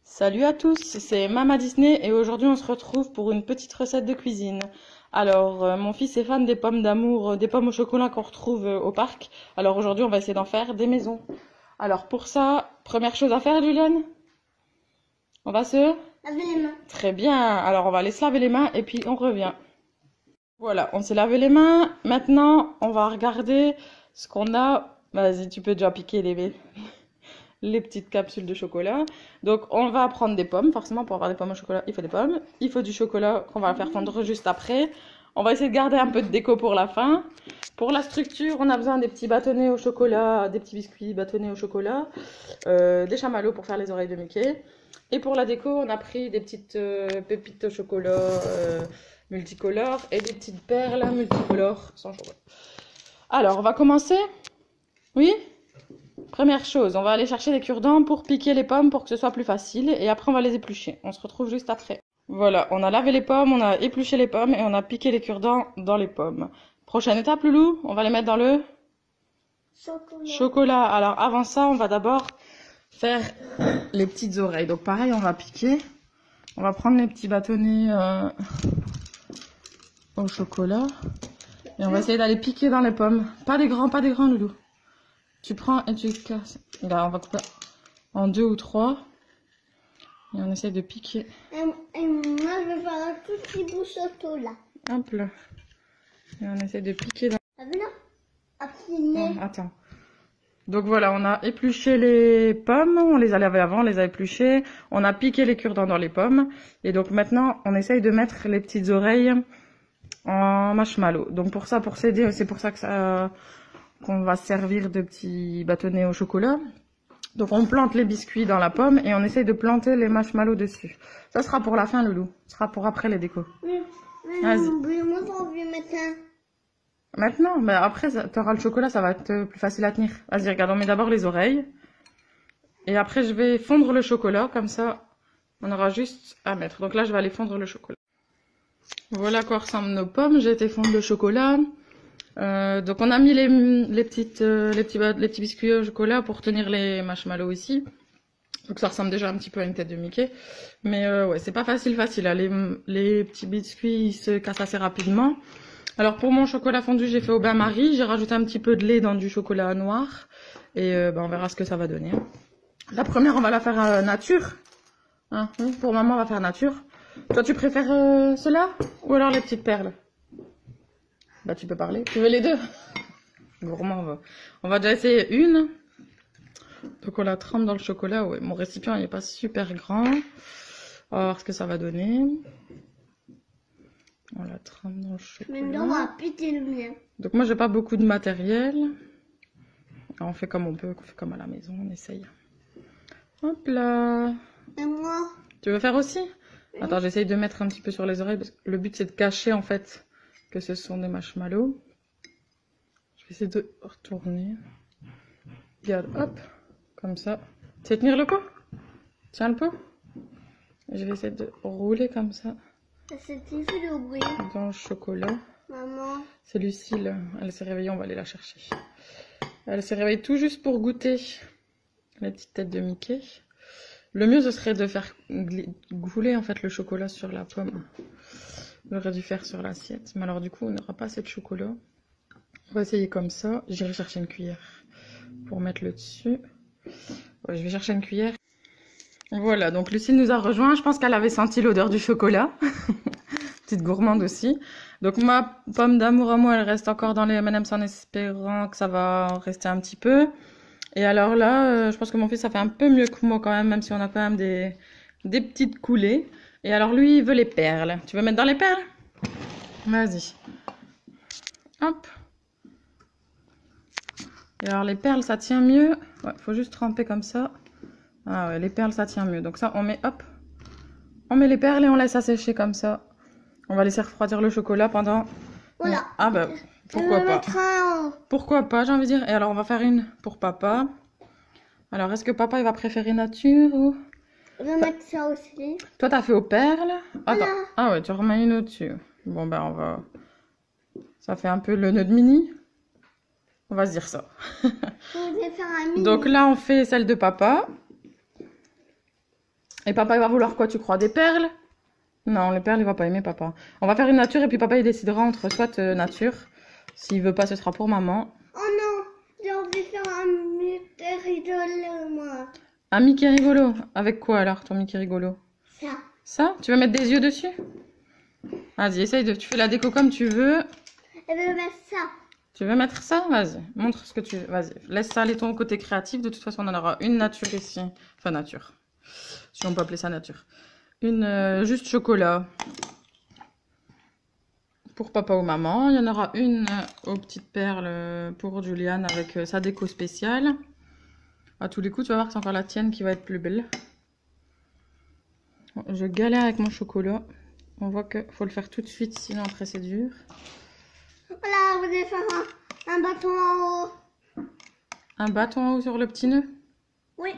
Salut à tous, c'est Mama Disney et aujourd'hui on se retrouve pour une petite recette de cuisine. Alors, mon fils est fan des pommes d'amour, des pommes au chocolat qu'on retrouve au parc. Alors aujourd'hui on va essayer d'en faire des maisons. Alors pour ça, première chose à faire Julienne, on va se... Laver les mains. Très bien, alors on va aller se laver les mains et puis on revient. Voilà, on s'est lavé les mains, maintenant on va regarder ce qu'on a. Vas-y, tu peux déjà piquer les petites capsules de chocolat. Donc on va prendre des pommes, forcément pour avoir des pommes au chocolat, il faut des pommes. Il faut du chocolat qu'on va faire fondre juste après. On va essayer de garder un peu de déco pour la fin. Pour la structure, on a besoin des petits bâtonnets au chocolat, des petits biscuits bâtonnets au chocolat, des chamallows pour faire les oreilles de Mickey. Et pour la déco, on a pris des petites pépites au chocolat multicolores et des petites perles multicolores sans chocolat. Alors, on va commencer. Oui ? Première chose, on va aller chercher les cure-dents pour piquer les pommes pour que ce soit plus facile et après on va les éplucher. On se retrouve juste après. Voilà, on a lavé les pommes, on a épluché les pommes et on a piqué les cure-dents dans les pommes. Prochaine étape, Loulou, on va les mettre dans le chocolat. Alors avant ça, on va d'abord faire les petites oreilles. Donc pareil, on va piquer. On va prendre les petits bâtonnets au chocolat et on va essayer d'aller piquer dans les pommes. Pas des grands, Loulou. Tu prends et tu casses. Là, on va couper en 2 ou 3. Et on essaye de piquer. Et moi, je vais faire un tout petit bout de chocolat. Hop là. Et on essaye de piquer dans... T'as vu là? Affiner. Oh, attends. Donc voilà, on a épluché les pommes. On les a lavées avant, on les a épluchées. On a piqué les cure-dents dans les pommes. Et donc maintenant, on essaye de mettre les petites oreilles en marshmallow. Donc pour ça, pour s'aider, c'est pour ça que ça... qu'on va servir de petits bâtonnets au chocolat. Donc on plante les biscuits dans la pomme et on essaye de planter les marshmallows dessus. Ça sera pour la fin, Loulou. Ce sera pour après les décos. Mais Vas-y. moi, j'ai envie de mettre un... Maintenant, mais après, tu auras le chocolat, ça va être plus facile à tenir. Vas-y, regarde, on met d'abord les oreilles. Et après, je vais fondre le chocolat, comme ça, on aura juste à mettre. Donc là, je vais aller fondre le chocolat. Voilà à quoi ressemblent nos pommes. J'ai été fondre le chocolat. Donc on a mis les petits biscuits au chocolat pour tenir les marshmallows ici. Donc ça ressemble déjà un petit peu à une tête de Mickey. Mais ouais, c'est pas facile hein. Les petits biscuits ils se cassent assez rapidement. Alors pour mon chocolat fondu, j'ai fait au bain-marie. J'ai rajouté un petit peu de lait dans du chocolat noir. Et on verra ce que ça va donner. La première, on va la faire nature. Hein, pour maman, on va faire nature. Toi, tu préfères cela ou alors les petites perles? Bah tu peux parler. Tu veux les deux? Gourmand, on va déjà essayer une. Donc on la trempe dans le chocolat. Ouais, mon récipient il n'est pas super grand. On va voir ce que ça va donner. On la trempe dans le chocolat. Maintenant, on va péter le mien. Donc moi j'ai pas beaucoup de matériel. Alors, on fait comme on peut, on fait comme à la maison, on essaye. Hop là. Et moi? Tu veux faire aussi? Attends, j'essaye de mettre un petit peu sur les oreilles parce que le but c'est de cacher en fait que ce sont des marshmallows. Je vais essayer de retourner. Regarde, hop, comme ça. Tu sais tenir le pot? Tiens le pot. Et je vais essayer de rouler comme ça. C'est difficile de bruit. Dans le chocolat. Maman. C'est Lucille, elle s'est réveillée, on va aller la chercher. Elle s'est réveillée tout juste pour goûter la petite tête de Mickey. Le mieux ce serait de faire gouler en fait le chocolat sur la pomme. J'aurais dû faire sur l'assiette, mais alors du coup on n'aura pas assez de chocolat. On va essayer comme ça. J'irai chercher une cuillère pour mettre le dessus. Ouais, je vais chercher une cuillère. Voilà, donc Lucille nous a rejoint. Je pense qu'elle avait senti l'odeur du chocolat. Petite gourmande aussi. Donc ma pomme d'amour à moi, elle reste encore dans les M&M's en espérant que ça va en rester un petit peu. Et alors là, je pense que mon fils, ça fait un peu mieux que moi quand même si on a quand même des petites coulées. Et alors lui, il veut les perles. Tu veux mettre dans les perles? Vas-y. Hop. Et alors les perles, ça tient mieux. Ouais, faut juste tremper comme ça. Ah ouais, les perles, ça tient mieux. Donc ça, on met, hop. On met les perles et on laisse assécher comme ça. On va laisser refroidir le chocolat pendant... Voilà. Ah bah, pourquoi pas. Un... Pourquoi pas, j'ai envie de dire. Et alors, on va faire une pour papa. Alors, est-ce que papa, il va préférer nature ou... On va mettre ça aussi. Toi, t'as fait aux perles. Attends. Voilà. Ah ouais, tu remets une au-dessus. Bon, ben, on va... Ça fait un peu le nœud de mini. On va se dire ça. Je vais faire un mini. Donc là, on fait celle de papa. Et papa, il va vouloir quoi, tu crois? Des perles? Non, les perles, il va pas aimer, papa. On va faire une nature et puis papa, il décidera entre soit nature. S'il veut pas, ce sera pour maman. Oh non, j'ai envie de faire un Mickey rigolo, moi. Un Mickey rigolo. Avec quoi alors, ton Mickey rigolo? Ça. Ça? Tu veux mettre des yeux dessus? Vas-y, essaye de... Tu fais la déco comme tu veux. Je vais mettre ça. Tu veux mettre ça? Vas-y, montre ce que tu veux. Vas-y, laisse ça aller ton côté créatif. De toute façon, on en aura une nature ici. Enfin, nature. Si on peut appeler ça nature. Une juste chocolat. Pour papa ou maman. Il y en aura une aux petites perles pour Juliane avec sa déco spéciale. À tous les coups, tu vas voir que c'est encore la tienne qui va être plus belle. Bon, je galère avec mon chocolat. On voit qu'il faut le faire tout de suite, sinon après c'est dur. Voilà, vous allez faire un bâton en haut. Un bâton en haut sur le petit nœud. Oui.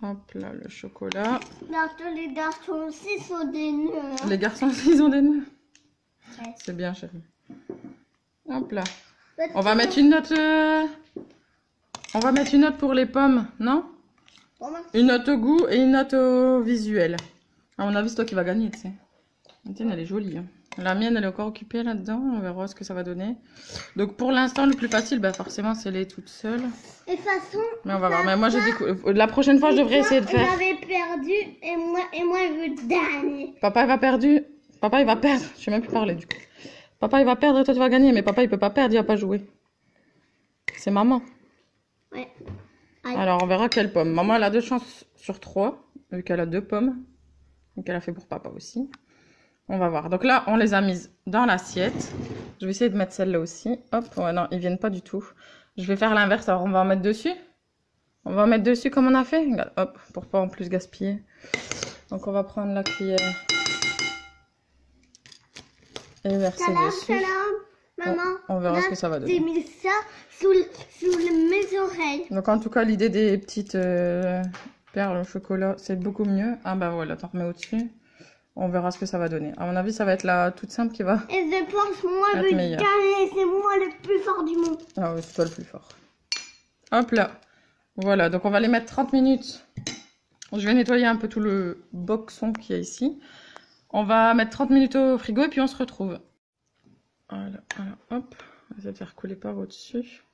Hop là, le chocolat. Là, tous les garçons aussi sont des nœuds. Les garçons aussi, ils ont des nœuds. Ouais. C'est bien, chérie. Hop là. On va mettre une note... On va mettre une note pour les pommes, non? Une note au goût et une note au visuel. À mon avis, c'est toi qui vas gagner, tu sais. La tienne, elle est jolie. Hein. La mienne, elle est encore occupée là-dedans. On verra ce que ça va donner. Donc, pour l'instant, le plus facile, bah, forcément, c'est les toutes seules. Et de toute façon... Mais on va voir. Mais moi, la prochaine fois, je devrais essayer de faire... J'avais perdu et moi, je veux gagner. Papa, il va perdu. Papa, il va perdre. Je sais même plus parler, du coup. Papa, il va perdre et toi, tu vas gagner. Mais papa, il peut pas perdre, il va pas jouer. C'est maman. Ouais. Alors, on verra quelle pomme. Maman, elle a 2 chances sur 3, vu qu'elle a 2 pommes. Donc, elle a fait pour papa aussi. On va voir. Donc là, on les a mises dans l'assiette. Je vais essayer de mettre celle-là aussi. Hop, ouais, non, ils viennent pas du tout. Je vais faire l'inverse. Alors, on va en mettre dessus. On va en mettre dessus comme on a fait. Regarde, hop, pour pas en plus gaspiller. Donc, on va prendre la cuillère et verser dessus. Salam, maman. On verra ce que ça va donner. J'ai mis ça sous mes oreilles. Donc, en tout cas, l'idée des petites perles au chocolat, c'est beaucoup mieux. Ah, bah voilà, t'en remets au-dessus. On verra ce que ça va donner. À mon avis, ça va être la toute simple qui va Et je pense, moi, je vais meilleure. gagner. C'est moi le plus fort du monde. Ah oui, c'est toi le plus fort. Hop là. Voilà, donc on va les mettre 30 minutes. Je vais nettoyer un peu tout le boxon qu'il y a ici. On va mettre 30 minutes au frigo et puis on se retrouve. Voilà, voilà, hop. On va essayer de faire couler par au-dessus.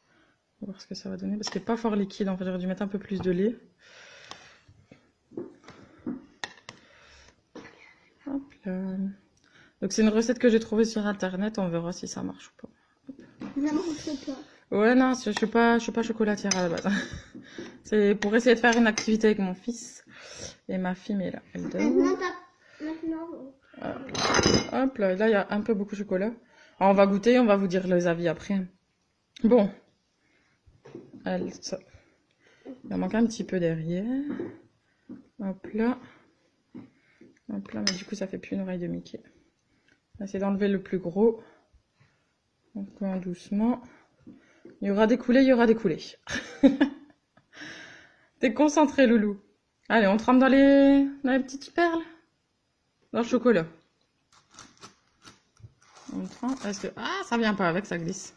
On va voir ce que ça va donner. Parce qu'il n'est pas fort liquide, en fait, j'aurais dû mettre un peu plus de lait. Hop là. Donc c'est une recette que j'ai trouvée sur internet, on verra si ça marche ou pas. Ça marche pas. Ouais, non, je suis pas chocolatière à la base. C'est pour essayer de faire une activité avec mon fils. Et ma fille, mais là, elle dort. Maintenant. Hop là, là il y a un peu beaucoup de chocolat. Alors, on va goûter, on va vous dire les avis après. Bon. Ça. Il en manque un petit peu derrière. Hop là. Hop là, mais du coup ça fait plus une oreille de Mickey. On va essayer d'enlever le plus gros. Encore doucement. Il y aura des coulées, il y aura des coulées. T'es concentré, loulou. Allez, on trempe dans les petites perles. Dans le chocolat. On trempe. Est-ce que... Ah, ça vient pas avec, ça glisse.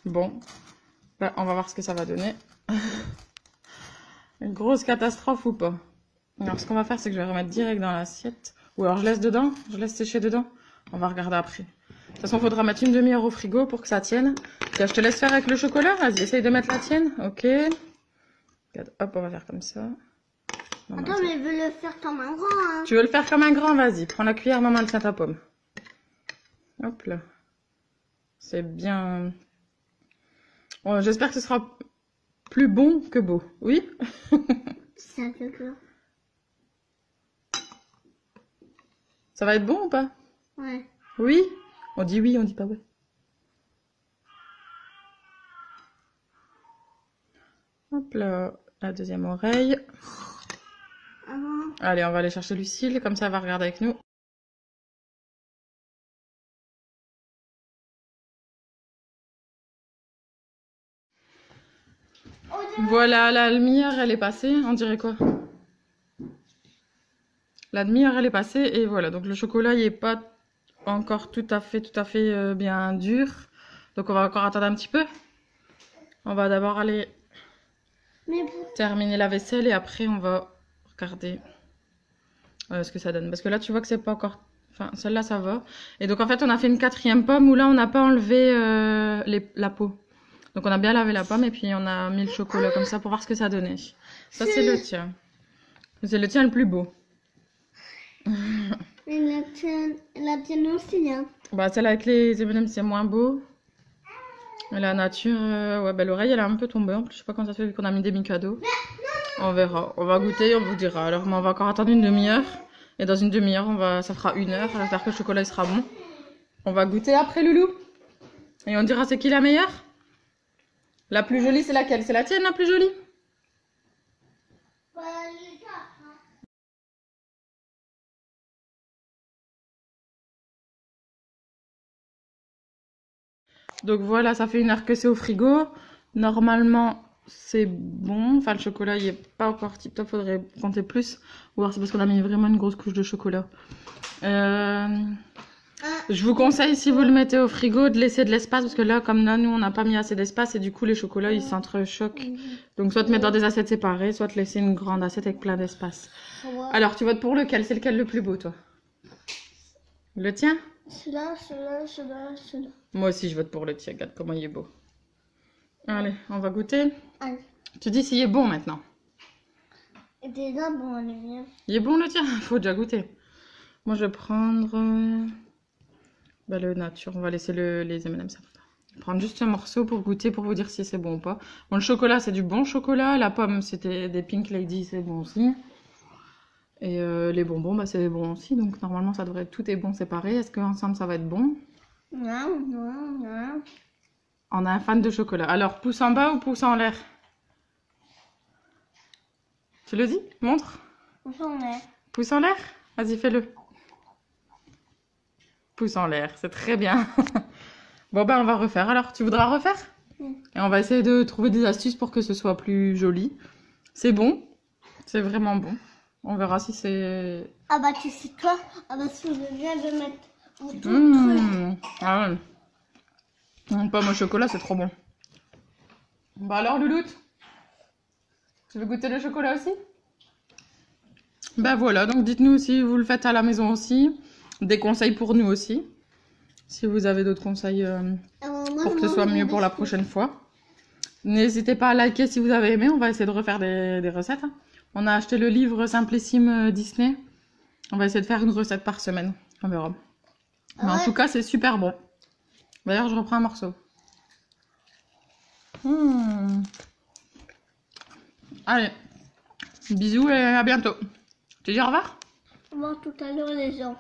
Bon. Là, on va voir ce que ça va donner. Une grosse catastrophe ou pas? Alors, ce qu'on va faire, c'est que je vais remettre direct dans l'assiette. Ou alors, je laisse dedans. Je laisse sécher dedans. On va regarder après. De toute façon, il faudra mettre une demi-heure au frigo pour que ça tienne. Tiens, je te laisse faire avec le chocolat. Vas-y, essaye de mettre la tienne. Ok. Regarde, hop, on va faire comme ça. Maman, Attends, mais je veux le faire comme un grand. Hein. tu veux le faire comme un grand? Vas-y, prends la cuillère, maman, tiens ta pomme. Hop là. C'est bien... Bon, j'espère que ce sera plus bon que beau. Oui? C'est un peu clair. Ça va être bon ou pas? Ouais. Oui? On dit oui, on dit pas ouais. Hop là, la deuxième oreille. Allez, on va aller chercher Lucille, comme ça elle va regarder avec nous. Voilà, la demi-heure elle est passée. On dirait quoi? La demi-heure elle est passée et voilà. Donc le chocolat il est pas encore tout à fait bien dur. Donc on va encore attendre un petit peu. On va d'abord aller terminer la vaisselle et après on va Regardez ce que ça donne. Parce que là, tu vois que c'est pas encore... Enfin, celle-là, ça va. Et donc, en fait, on a fait une 4e pomme où là, on n'a pas enlevé la peau. Donc, on a bien lavé la pomme et puis on a mis le chocolat comme ça pour voir ce que ça donnait. Ça, c'est le tien. C'est le tien le plus beau. Et la tienne aussi, hein. Bah, celle avec les M&M, c'est moins beau. Et la nature, ouais, bah, l'oreille, elle a un peu tombé. En plus, je sais pas comment ça se fait vu qu'on a mis des mi-cadeaux. On verra. On va goûter, on vous dira. Alors, mais on va encore attendre une demi-heure. Et dans une demi-heure, ça fera 1 heure. J'espère que le chocolat il sera bon. On va goûter après, Loulou. Et on dira c'est qui la meilleure. La plus jolie, c'est laquelle? C'est la tienne, la plus jolie? Donc voilà, ça fait 1 heure que c'est au frigo. Normalement, c'est bon. Enfin, le chocolat, il est pas encore tip top. Faudrait compter plus. Ou alors c'est parce qu'on a mis vraiment une grosse couche de chocolat. Je vous conseille, si vous le mettez au frigo, de laisser de l'espace. Parce que là, comme là, nous, on n'a pas mis assez d'espace. Et du coup, les chocolats, ils s'entrechoquent. Donc, soit te mettre dans des assiettes séparées, soit te laisser une grande assiette avec plein d'espace. Alors, tu votes pour lequel? C'est lequel le plus beau, toi? Le tien? Celui-là, celui-là, celui-là, celui-là. Moi aussi, je vote pour le tien. Regarde comment il est beau. Allez, on va goûter. Allez. Tu dis s'il est bon maintenant. Et déjà, bon, on est bien. Il est bon le tien? Faut déjà goûter. Moi, je vais prendre le nature. On va laisser les M&M, ça va pas. Je vais prendre juste un morceau pour goûter, pour vous dire si c'est bon ou pas. Bon, le chocolat, c'est du bon chocolat. La pomme, c'était des Pink Lady, c'est bon aussi. Et les bonbons, bah, c'est bon aussi. Donc, normalement, ça devrait être tout est bon séparé. Est-ce qu'ensemble, ça va être bon? Non, non, non. On a un fan de chocolat. Alors, pouce en bas ou pouce en l'air? Tu le dis? Montre. Pouce en l'air. Pouce en l'air? Vas-y, fais-le. Pouce en l'air, c'est très bien. Bon, ben, on va refaire. Alors, tu voudras refaire? Et on va essayer de trouver des astuces pour que ce soit plus joli. C'est bon. C'est vraiment bon. On verra si c'est... Ah bah, tu sais quoi? Ah bah, si je viens de mettre tout le truc. Ah ouais. Pomme au chocolat, c'est trop bon. Bah alors, Louloute? Tu veux goûter le chocolat aussi? Ben voilà, donc dites-nous si vous le faites à la maison aussi. Des conseils pour nous aussi. Si vous avez d'autres conseils pour que ce soit mieux pour la prochaine fois. N'hésitez pas à liker si vous avez aimé. On va essayer de refaire des recettes. On a acheté le livre Simplissime Disney. On va essayer de faire une recette par semaine. On verra. Mais en tout cas, c'est super bon. D'ailleurs, je reprends un morceau. Allez. Bisous et à bientôt. Tu dis au revoir? Au revoir tout à l'heure, les gens.